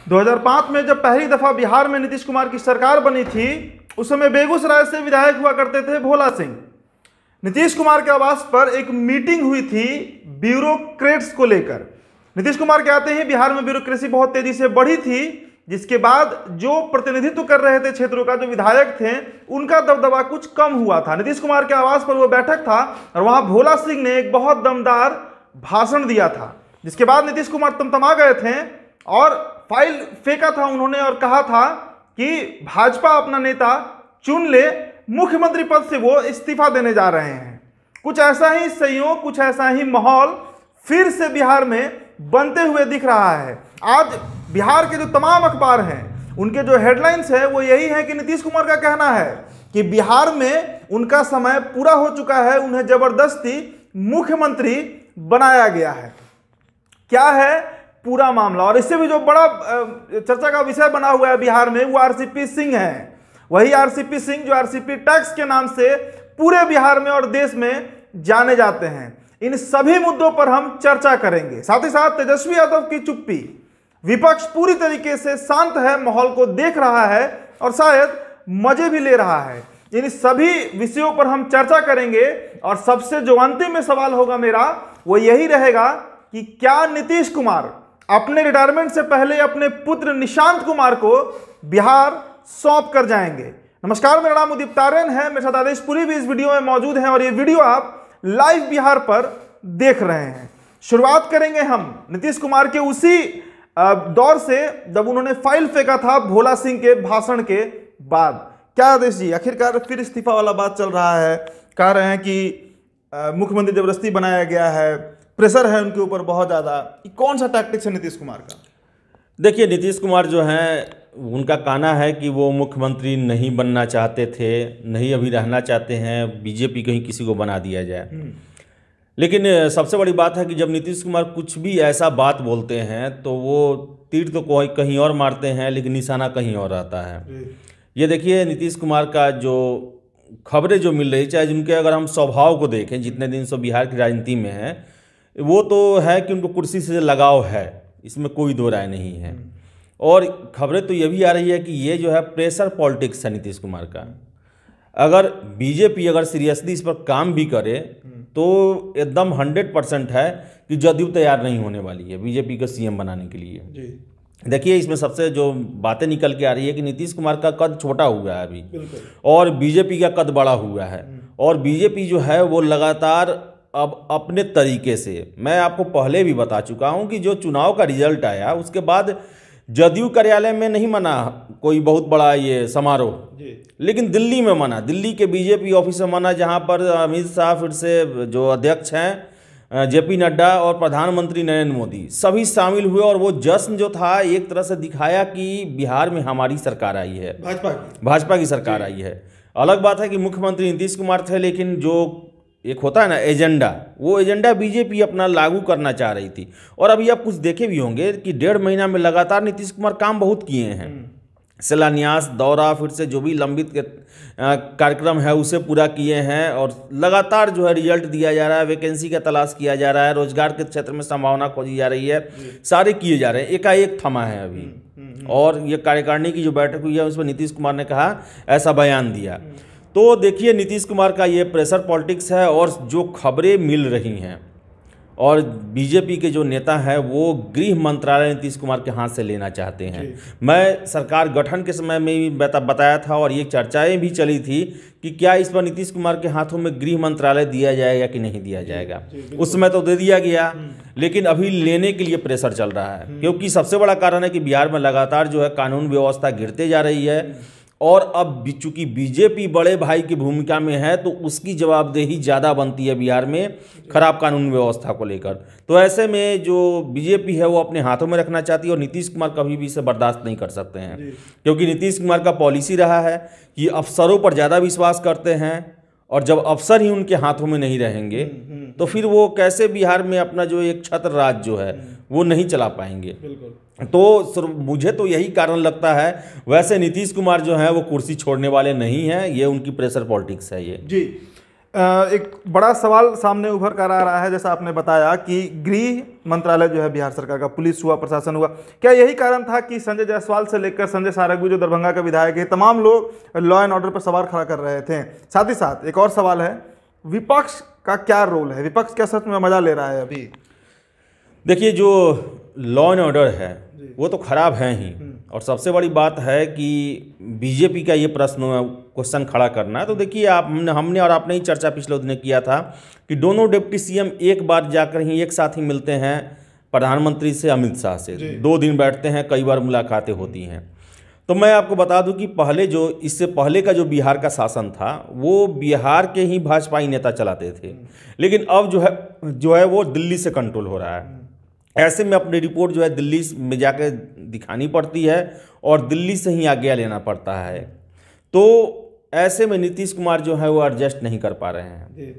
2005 में जब पहली दफा बिहार में नीतीश कुमार की सरकार बनी थी, उस समय बेगूसराय से विधायक हुआ करते थे भोला सिंह। नीतीश कुमार के आवास पर एक मीटिंग हुई थी ब्यूरोक्रेट्स को लेकर। नीतीश कुमार के आते ही बिहार में ब्यूरोक्रेसी बहुत तेजी से बढ़ी थी, जिसके बाद जो प्रतिनिधित्व कर रहे थे क्षेत्रों का, जो विधायक थे, उनका दबदबा कुछ कम हुआ था। नीतीश कुमार के आवास पर वो बैठक था और वहां भोला सिंह ने एक बहुत दमदार भाषण दिया था, जिसके बाद नीतीश कुमार तमतमा गए थे और फाइल फेंका था उन्होंने और कहा था कि भाजपा अपना नेता चुन ले, मुख्यमंत्री पद से वो इस्तीफा देने जा रहे हैं। कुछ ऐसा ही संयोग, कुछ ऐसा ही माहौल फिर से बिहार में बनते हुए दिख रहा है। आज बिहार के जो तमाम अखबार हैं, उनके जो हेडलाइंस है वो यही है कि नीतीश कुमार का कहना है कि बिहार में उनका समय पूरा हो चुका है, उन्हें जबरदस्ती मुख्यमंत्री बनाया गया है। क्या है पूरा मामला? और इससे भी जो बड़ा चर्चा का विषय बना हुआ है बिहार में, वो आरसीपी सिंह है। वही आरसीपी सिंह जो आरसीपी टैक्स के नाम से पूरे बिहार में और देश में जाने जाते हैं। इन सभी मुद्दों पर हम चर्चा करेंगे। साथ ही साथ तेजस्वी यादव की चुप्पी, विपक्ष पूरी तरीके से शांत है, माहौल को देख रहा है और शायद मजे भी ले रहा है। इन सभी विषयों पर हम चर्चा करेंगे और सबसे जो अंतिम में सवाल होगा मेरा, वो यही रहेगा कि क्या नीतीश कुमार अपने रिटायरमेंट से पहले अपने पुत्र निशांत कुमार को बिहार सौंप कर जाएंगे। नमस्कार, मेरा नाम उदित तारेन है, मेरे साथ आदेश पूरी भी इस वीडियो में मौजूद हैं और ये वीडियो आप लाइव बिहार पर देख रहे हैं। शुरुआत करेंगे हम नीतीश कुमार के उसी दौर से जब उन्होंने फाइल फेंका था भोला सिंह के भाषण के बाद। क्या आदेश जी, आखिरकार फिर इस्तीफा वाला बात चल रहा है, कह रहे हैं कि मुख्यमंत्री जबरदस्ती बनाया गया है, प्रेशर है उनके ऊपर बहुत ज़्यादा। कौन सा टैक्टिक्स है नीतीश कुमार का? देखिए, नीतीश कुमार जो हैं, उनका कहना है कि वो मुख्यमंत्री नहीं बनना चाहते थे, नहीं अभी रहना चाहते हैं, बीजेपी कहीं किसी को बना दिया जाए। लेकिन सबसे बड़ी बात है कि जब नीतीश कुमार कुछ भी ऐसा बात बोलते हैं तो वो तीर तो कोई कहीं और मारते हैं, लेकिन निशाना कहीं और आता है। ये देखिए, नीतीश कुमार का जो खबरें जो मिल रही, चाहे जिनके अगर हम स्वभाव को देखें, जितने दिन से बिहार की राजनीति में है, वो तो है कि उनको कुर्सी से लगाव है, इसमें कोई दो राय नहीं है। और खबरें तो ये भी आ रही है कि ये जो है प्रेशर पॉलिटिक्स है नीतीश कुमार का। अगर बीजेपी अगर सीरियसली इस पर काम भी करे तो एकदम 100% है कि जदयू तैयार नहीं होने वाली है बीजेपी को सीएम बनाने के लिए जी। देखिए, इसमें सबसे जो बातें निकल के आ रही है कि नीतीश कुमार का कद छोटा हुआ है अभी और बीजेपी का कद बड़ा हुआ है। और बीजेपी जो है वो लगातार अब अपने तरीके से, मैं आपको पहले भी बता चुका हूं कि जो चुनाव का रिजल्ट आया उसके बाद जदयू कार्यालय में नहीं मना कोई बहुत बड़ा ये समारोह, लेकिन दिल्ली में मना, दिल्ली के बीजेपी ऑफिस में मना, जहां पर अमित शाह फिर से जो अध्यक्ष हैं जेपी नड्डा और प्रधानमंत्री नरेंद्र मोदी सभी शामिल हुए। और वो जश्न जो था एक तरह से दिखाया कि बिहार में हमारी सरकार आई है, भाजपा की सरकार आई है। अलग बात है कि मुख्यमंत्री नीतीश कुमार थे, लेकिन जो एक होता है ना एजेंडा, वो एजेंडा बीजेपी अपना लागू करना चाह रही थी। और अभी आप कुछ देखे भी होंगे कि 1.5 महीना में लगातार नीतीश कुमार काम बहुत किए हैं। शिलान्यास, दौरा, फिर से जो भी लंबित कार्यक्रम है उसे पूरा किए हैं और लगातार जो है रिजल्ट दिया जा रहा है, वैकेंसी का तलाश किया जा रहा है, रोजगार के क्षेत्र में संभावना खोजी जा रही है, सारे किए जा रहे हैं। एकाएक थमा है अभी। और ये कार्यकारिणी की जो बैठक हुई है उसमें नीतीश कुमार ने कहा, ऐसा बयान दिया। तो देखिए, नीतीश कुमार का ये प्रेशर पॉलिटिक्स है और जो खबरें मिल रही हैं, और बीजेपी के जो नेता हैं वो गृह मंत्रालय नीतीश कुमार के हाथ से लेना चाहते हैं। मैं सरकार गठन के समय में भी बताया था और ये चर्चाएं भी चली थी कि क्या इस पर नीतीश कुमार के हाथों में गृह मंत्रालय दिया जाएगा कि नहीं दिया जाएगा। उस समय तो दे दिया गया, लेकिन अभी लेने के लिए प्रेशर चल रहा है, क्योंकि सबसे बड़ा कारण है कि बिहार में लगातार जो है कानून व्यवस्था गिरते जा रही है। और अब चूंकि बीजेपी बड़े भाई की भूमिका में है तो उसकी जवाबदेही ज़्यादा बनती है बिहार में खराब कानून व्यवस्था को लेकर। तो ऐसे में जो बीजेपी है वो अपने हाथों में रखना चाहती है और नीतीश कुमार कभी भी इसे बर्दाश्त नहीं कर सकते हैं, क्योंकि नीतीश कुमार का पॉलिसी रहा है कि अफसरों पर ज़्यादा विश्वास करते हैं और जब अफसर ही उनके हाथों में नहीं रहेंगे तो फिर वो कैसे बिहार में अपना जो एक छत्र राज जो है वो नहीं चला पाएंगे। तो मुझे तो यही कारण लगता है। वैसे नीतीश कुमार जो है वो कुर्सी छोड़ने वाले नहीं हैं, ये उनकी प्रेशर पॉलिटिक्स है ये जी। एक बड़ा सवाल सामने उभर कर आ रहा है, जैसा आपने बताया कि गृह मंत्रालय जो है बिहार सरकार का, पुलिस हुआ, प्रशासन हुआ, क्या यही कारण था कि संजय जायसवाल से लेकर संजय सारंगी जो दरभंगा के विधायक है, तमाम लोग लॉ एंड ऑर्डर पर सवाल खड़ा कर रहे थे? साथ ही साथ एक और सवाल है, विपक्ष का क्या रोल है? विपक्ष क्या सच में मजा ले रहा है अभी? देखिए, जो लॉ एंड ऑर्डर है वो तो खराब है ही, और सबसे बड़ी बात है कि बीजेपी का ये प्रश्न क्वेश्चन खड़ा करना है। तो देखिए, हमने और आपने ही चर्चा पिछले दिन किया था कि दोनों डिप्टी सीएम एक बार जाकर ही एक साथ ही मिलते हैं प्रधानमंत्री से, अमित शाह से, 2 दिन बैठते हैं, कई बार मुलाकातें होती हैं। तो मैं आपको बता दूं कि इससे पहले का जो बिहार का शासन था वो बिहार के ही भाजपाई नेता चलाते थे, लेकिन अब जो है वो दिल्ली से कंट्रोल हो रहा है। ऐसे में अपनी रिपोर्ट जो है दिल्ली में जाकर दिखानी पड़ती है और दिल्ली से ही आज्ञा लेना पड़ता है। तो ऐसे में नीतीश कुमार जो है वो एडजस्ट नहीं कर पा रहे हैं।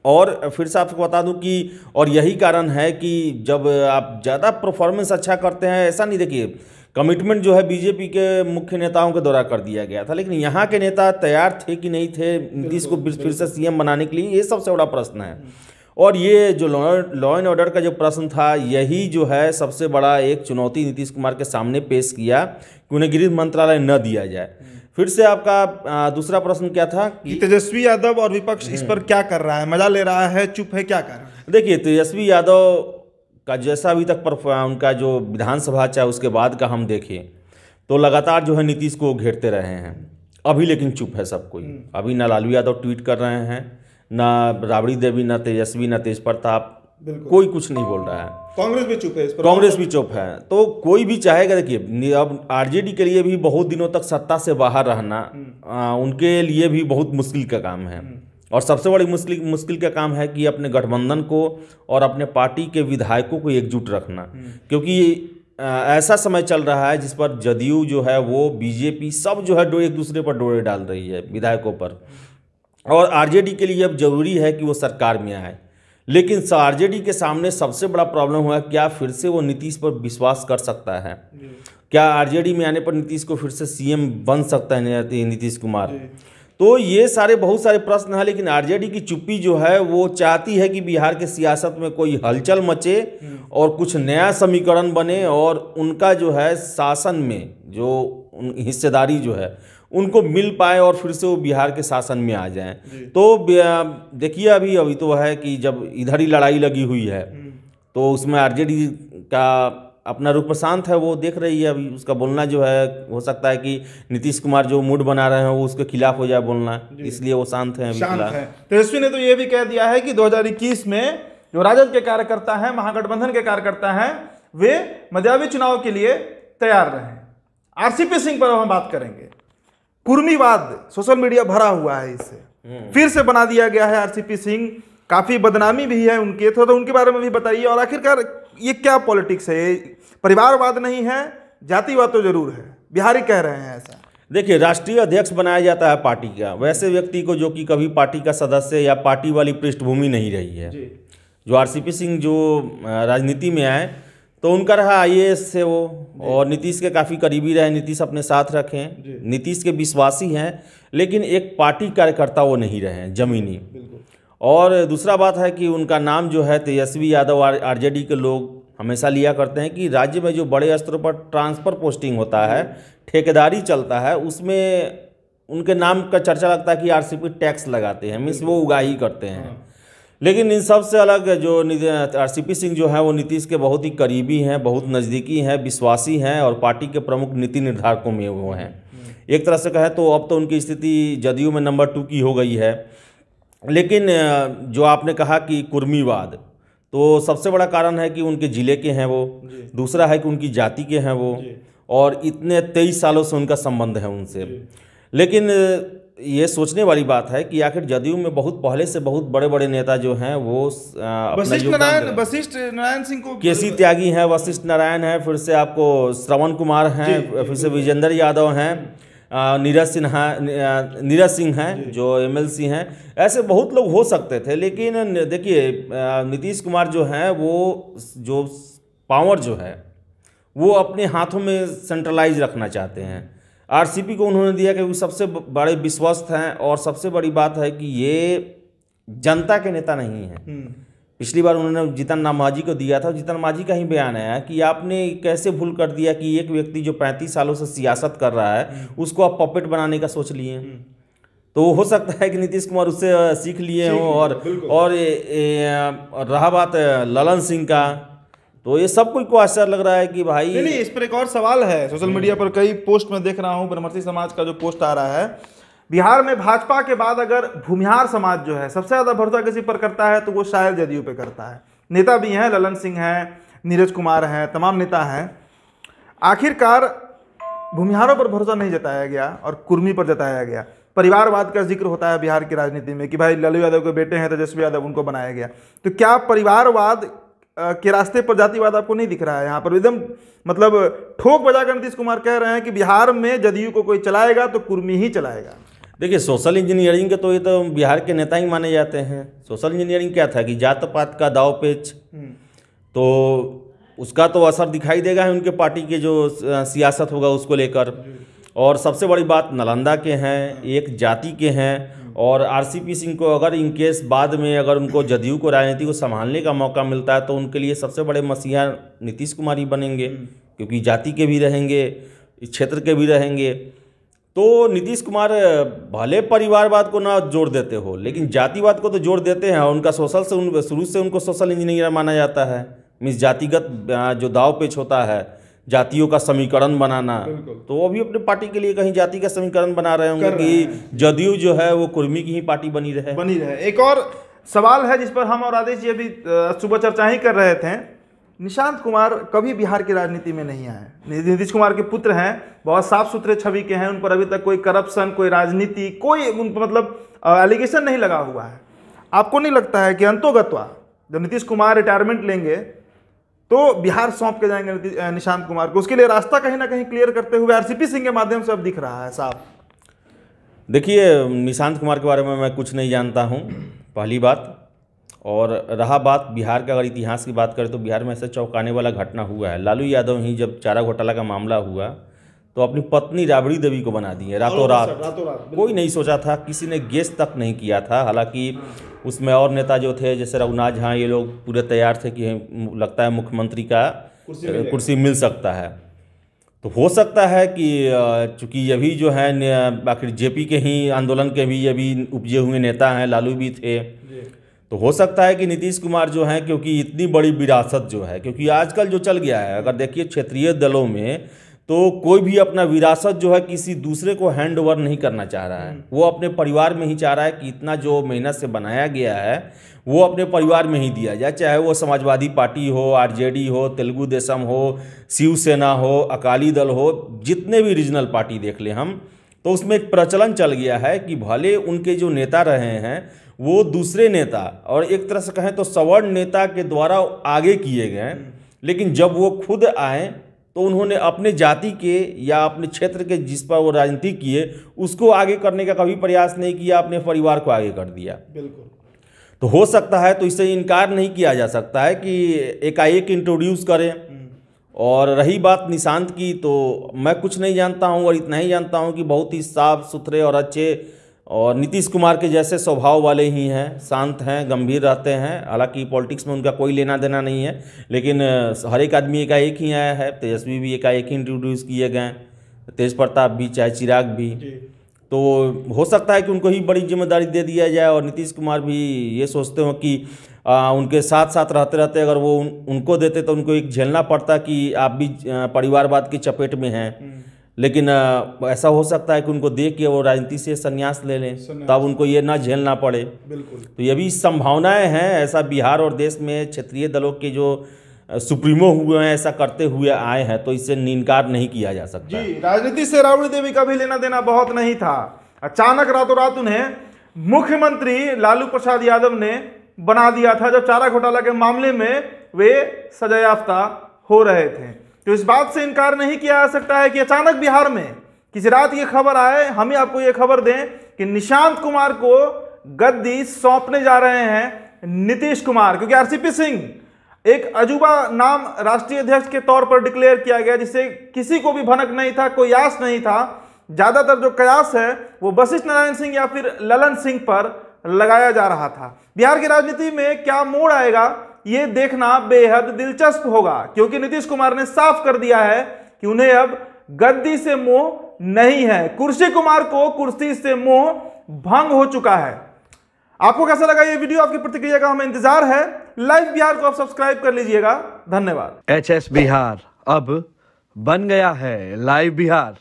और फिर से आपको बता दूं कि और यही कारण है कि जब आप ज़्यादा परफॉर्मेंस अच्छा करते हैं, ऐसा नहीं, देखिए कमिटमेंट जो है बीजेपी के मुख्य नेताओं के द्वारा कर दिया गया था, लेकिन यहाँ के नेता तैयार थे कि नहीं थे नीतीश को फिर से सीएम बनाने के लिए, ये सबसे बड़ा प्रश्न है। और ये जो लॉ एंड ऑर्डर का जो प्रश्न था, यही जो है सबसे बड़ा एक चुनौती नीतीश कुमार के सामने पेश किया कि उन्हें गृह मंत्रालय न दिया जाए। फिर से आपका दूसरा प्रश्न क्या था कि तेजस्वी यादव और विपक्ष इस पर क्या कर रहा है? मजा ले रहा है, चुप है, क्या कर रहा है? देखिए, तेजस्वी यादव का जैसा अभी तक उनका जो विधानसभा चाहे उसके बाद का हम देखें तो लगातार जो है नीतीश को घेरते रहे हैं। अभी लेकिन चुप है सब कोई। अभी ना लालू यादव ट्वीट कर रहे हैं, ना राबड़ी देवी, ना तेजस्वी, ना तेज प्रताप, कोई कुछ नहीं बोल रहा है। कांग्रेस भी चुप है इस पर। कांग्रेस भी चुप है। तो कोई भी चाहेगा, देखिए अब आरजेडी के लिए भी बहुत दिनों तक सत्ता से बाहर रहना उनके लिए भी बहुत मुश्किल का काम है। और सबसे बड़ी मुश्किल का काम है कि अपने गठबंधन को और अपने पार्टी के विधायकों को एकजुट रखना, क्योंकि ऐसा समय चल रहा है जिस पर जदयू जो है वो, बीजेपी सब जो है एक दूसरे पर डोरे डाल रही है विधायकों पर। और आरजेडी के लिए अब जरूरी है कि वो सरकार में आए, लेकिन आरजेडी के सामने सबसे बड़ा प्रॉब्लम हुआ, क्या फिर से वो नीतीश पर विश्वास कर सकता है? क्या आरजेडी में आने पर नीतीश को फिर से सीएम बन सकता है नीतीश कुमार? तो ये बहुत सारे प्रश्न हैं। लेकिन आरजेडी की चुप्पी जो है वो चाहती है कि बिहार के सियासत में कोई हलचल मचे और कुछ नया समीकरण बने और उनका जो है शासन में जो हिस्सेदारी जो है उनको मिल पाए और फिर से वो बिहार के शासन में आ जाएं। तो देखिए, अभी तो है कि जब इधर ही लड़ाई लगी हुई है तो उसमें आरजेडी का अपना रूप प्रशांत है, वो देख रही है। अभी उसका बोलना जो है, हो सकता है कि नीतीश कुमार जो मूड बना रहे हैं वो उसके खिलाफ हो जाए बोलना, इसलिए वो शांत है। तेजस्वी ने तो ये भी कह दिया है कि 2021 में जो राजद के कार्यकर्ता हैं, महागठबंधन के कार्यकर्ता हैं, वे मध्यावधि चुनाव के लिए तैयार रहें। आरसीपी सिंह पर हम बात करेंगे। कुर्मीवाद सोशल मीडिया भरा हुआ है, इससे फिर से बना दिया गया है आरसीपी सिंह, काफी बदनामी भी है उनके, थोड़ा उनके बारे में भी बताइए। और आखिरकार ये क्या पॉलिटिक्स है? परिवारवाद नहीं है, जातिवाद तो जरूर है, बिहारी कह रहे हैं ऐसा। देखिए, राष्ट्रीय अध्यक्ष बनाया जाता है पार्टी का, वैसे व्यक्ति को जो कि कभी पार्टी का सदस्य या पार्टी वाली पृष्ठभूमि नहीं रही है। जो आरसीपी सिंह जो राजनीति में आए तो उनका रहा आईएएस से वो, और नीतीश के काफ़ी करीबी रहे, नीतीश अपने साथ रखें, नीतीश के विश्वासी हैं, लेकिन एक पार्टी कार्यकर्ता वो नहीं रहे हैं जमीनी। और दूसरा बात है कि उनका नाम जो है तेजस्वी यादव, आरजेडी के लोग हमेशा लिया करते हैं कि राज्य में जो बड़े स्तरों पर ट्रांसफ़र पोस्टिंग होता है, ठेकेदारी चलता है, उसमें उनके नाम का चर्चा लगता है कि आरसीपी टैक्स लगाते हैं, मीन्स वो उगाही करते हैं। लेकिन इन सब से अलग जो आरसीपी सिंह जो है वो नीतीश के बहुत ही करीबी हैं, बहुत नज़दीकी हैं, विश्वासी हैं और पार्टी के प्रमुख नीति निर्धारकों में वो हैं। एक तरह से कहें तो अब तो उनकी स्थिति जदयू में नंबर 2 की हो गई है। लेकिन जो आपने कहा कि कुर्मीवाद, तो सबसे बड़ा कारण है कि उनके ज़िले के हैं वो, दूसरा है कि उनकी जाति के हैं वो, और इतने 23 सालों से उनका संबंध है उनसे। लेकिन ये सोचने वाली बात है कि आखिर जदयू में बहुत पहले से बहुत बड़े बड़े नेता जो हैं वो वशिष्ठ नारायण सिंह को, केसी त्यागी हैं, वशिष्ठ नारायण हैं, फिर से आपको श्रवण कुमार हैं, फिर से विजेंद्र यादव हैं, नीरज सिंह हैं जो एमएलसी हैं। ऐसे बहुत लोग हो सकते थे, लेकिन देखिए नीतीश कुमार जो हैं वो जो पावर जो है वो अपने हाथों में सेंट्रलाइज रखना चाहते हैं। आरसीपी को उन्होंने दिया कि वो सबसे बड़े विश्वस्त हैं, और सबसे बड़ी बात है कि ये जनता के नेता नहीं हैं। पिछली बार उन्होंने जीतन राम मांझी को दिया था, जीतन मांझी का ही बयान आया कि आपने कैसे भूल कर दिया कि एक व्यक्ति जो 35 सालों से सियासत कर रहा है उसको आप पपेट बनाने का सोच लिए। तो हो सकता है कि नीतीश कुमार उससे सीख लिए हों। और रहा बात ललन सिंह का, तो ये सब कुछ को आश्चर्य लग रहा है कि भाई नहीं, इस पर एक और सवाल है। सोशल मीडिया पर कई पोस्ट में देख रहा हूँ, ब्रह्मर्षि समाज का जो पोस्ट आ रहा है, बिहार में भाजपा के बाद अगर भूमिहार समाज जो है सबसे ज्यादा भरोसा किसी पर करता है तो वो शायद जदयू पे करता है। नेता भी हैं, ललन सिंह हैं, नीरज कुमार हैं, तमाम नेता हैं। आखिरकार भूमिहारों पर भरोसा नहीं जताया गया और कुर्मी पर जताया गया। परिवारवाद का जिक्र होता है बिहार की राजनीति में कि भाई लालू यादव के बेटे हैं तेजस्वी यादव, उनको बनाया गया। तो क्या परिवारवाद के रास्ते पर जातिवाद आपको नहीं दिख रहा है? यहाँ पर एकदम मतलब ठोक बजाकर नीतीश कुमार कह रहे हैं कि बिहार में जदयू को कोई चलाएगा तो कुर्मी ही चलाएगा। देखिए, सोशल इंजीनियरिंग के तो ये तो बिहार के नेता ही माने जाते हैं। सोशल इंजीनियरिंग क्या था कि जात पात का दाव पेच, तो उसका तो असर दिखाई देगा है उनके पार्टी के जो सियासत होगा उसको लेकर। और सबसे बड़ी बात नालंदा के हैं, एक जाति के हैं, और आरसीपी सिंह को अगर इनकेस बाद में अगर उनको जदयू को राजनीति को संभालने का मौका मिलता है तो उनके लिए सबसे बड़े मसीहा नीतीश कुमार ही बनेंगे, क्योंकि जाति के भी रहेंगे, इस क्षेत्र के भी रहेंगे। तो नीतीश कुमार भले परिवारवाद को ना जोड़ देते हो, लेकिन जातिवाद को तो जोड़ देते हैं। उनका शुरू से उनको सोशल इंजीनियर माना जाता है। मीन्स जातिगत जो दाव पेच होता है, जातियों का समीकरण बनाना, तो वो भी अपने पार्टी के लिए कहीं जाति का समीकरण बना रहे होंगे कि जदयू जो है वो कुर्मी की ही पार्टी बनी रहे। एक और सवाल है जिस पर हम और आदेश जी अभी सुबह चर्चा ही कर रहे थे। निशांत कुमार कभी बिहार की राजनीति में नहीं आए। नीतीश कुमार के पुत्र हैं, बहुत साफ सुथरे छवि के हैं, उन पर अभी तक कोई करप्शन, कोई राजनीति, कोई उन पर मतलब एलिगेशन नहीं लगा हुआ है। आपको नहीं लगता है कि अंतोगत्वा जब नीतीश कुमार रिटायरमेंट लेंगे तो बिहार सौंप के जाएंगे निशांत कुमार को? उसके लिए रास्ता कहीं ना कहीं क्लियर करते हुए आरसीपी सिंह के माध्यम से अब दिख रहा है साफ। देखिए, निशांत कुमार के बारे में मैं कुछ नहीं जानता हूं, पहली बात। और रहा बात बिहार का, अगर इतिहास की बात करें तो बिहार में ऐसा चौंकाने वाला घटना हुआ है। लालू यादव ही जब चारा घोटाला का मामला हुआ तो अपनी पत्नी राबड़ी देवी को बना दिए रातों रात। कोई नहीं सोचा था, किसी ने गेस तक नहीं किया था। हालांकि उसमें और नेता जो थे जैसे रघुनाथ झा, ये लोग पूरे तैयार थे कि लगता है मुख्यमंत्री का कुर्सी मिल सकता है। तो हो सकता है कि चूंकि ये भी जो है आखिर जेपी के ही आंदोलन के भी ये भी उपजे हुए नेता हैं, लालू भी थे, तो हो सकता है कि नीतीश कुमार जो हैं, क्योंकि इतनी बड़ी विरासत जो है, क्योंकि आजकल जो चल गया है, अगर देखिए क्षेत्रीय दलों में तो कोई भी अपना विरासत जो है किसी दूसरे को हैंड ओवर नहीं करना चाह रहा है। वो अपने परिवार में ही चाह रहा है कि इतना जो मेहनत से बनाया गया है वो अपने परिवार में ही दिया जाए, चाहे वो समाजवादी पार्टी हो, आरजेडी हो, तेलुगु देशम हो, शिवसेना हो, अकाली दल हो, जितने भी रीजनल पार्टी देख ले हम, तो उसमें एक प्रचलन चल गया है कि भले उनके जो नेता रहे हैं वो दूसरे नेता और एक तरह से कहें तो सवर्ण नेता के द्वारा आगे किए गए, लेकिन जब वो खुद आए तो उन्होंने अपने जाति के या अपने क्षेत्र के जिस पर वो राजनीति किए उसको आगे करने का कभी प्रयास नहीं किया, अपने परिवार को आगे कर दिया। बिल्कुल। तो हो सकता है, तो इससे इनकार नहीं किया जा सकता है कि एकाएक इंट्रोड्यूस करें। और रही बात निशांत की, तो मैं कुछ नहीं जानता हूं और इतना ही जानता हूं कि बहुत ही साफ सुथरे और अच्छे और नीतीश कुमार के जैसे स्वभाव वाले ही हैं, शांत हैं, गंभीर रहते हैं। हालांकि पॉलिटिक्स में उनका कोई लेना देना नहीं है, लेकिन हर एक आदमी एकाएक ही आया है। तेजस्वी भी एकाएक ही इंट्रोड्यूस किए गए, तेज प्रताप भी, चाहे चिराग भी। तो हो सकता है कि उनको ही बड़ी जिम्मेदारी दे दिया जाए और नीतीश कुमार भी ये सोचते हो कि उनके साथ साथ रहते रहते अगर वो उनको देते तो उनको एक झेलना पड़ता कि आप भी परिवारवाद की चपेट में हैं। लेकिन ऐसा हो सकता है कि उनको देख के वो राजनीति से संन्यास ले लें, तब उनको ये ना झेलना पड़े। बिल्कुल। तो ये भी संभावनाएं हैं। ऐसा बिहार और देश में क्षेत्रीय दलों के जो सुप्रीमो हुए हैं ऐसा करते हुए आए हैं, तो इससे इनकार नहीं किया जा सकता जी। राजनीति से राबड़ी देवी का भी लेना देना बहुत नहीं था। अचानक रातों रात उन्हें मुख्यमंत्री लालू प्रसाद यादव ने बना दिया था जब चारा घोटाला के मामले में वे सजायाफ्ता हो रहे थे। तो इस बात से इनकार नहीं किया जा सकता है कि अचानक बिहार में किसी रात ये खबर आए, हम ही आपको ये खबर दें कि निशांत कुमार को गद्दी सौंपने जा रहे हैं नीतीश कुमार, क्योंकि आरसीपी सिंह एक अजूबा नाम राष्ट्रीय अध्यक्ष के तौर पर डिक्लेयर किया गया जिससे किसी को भी भनक नहीं था, कोई आस नहीं था। ज्यादातर जो कयास है वो वशिष्ठ नारायण सिंह या फिर ललन सिंह पर लगाया जा रहा था। बिहार की राजनीति में क्या मोड़ आएगा ये देखना बेहद दिलचस्प होगा, क्योंकि नीतीश कुमार ने साफ कर दिया है कि उन्हें अब गद्दी से मोह नहीं है। कुर्सी कुमार को कुर्सी से मोह भंग हो चुका है। आपको कैसा लगा ये वीडियो? आपकी प्रतिक्रिया का हमें इंतजार है। लाइव बिहार को आप सब्सक्राइब कर लीजिएगा। धन्यवाद। HS बिहार अब बन गया है लाइव बिहार।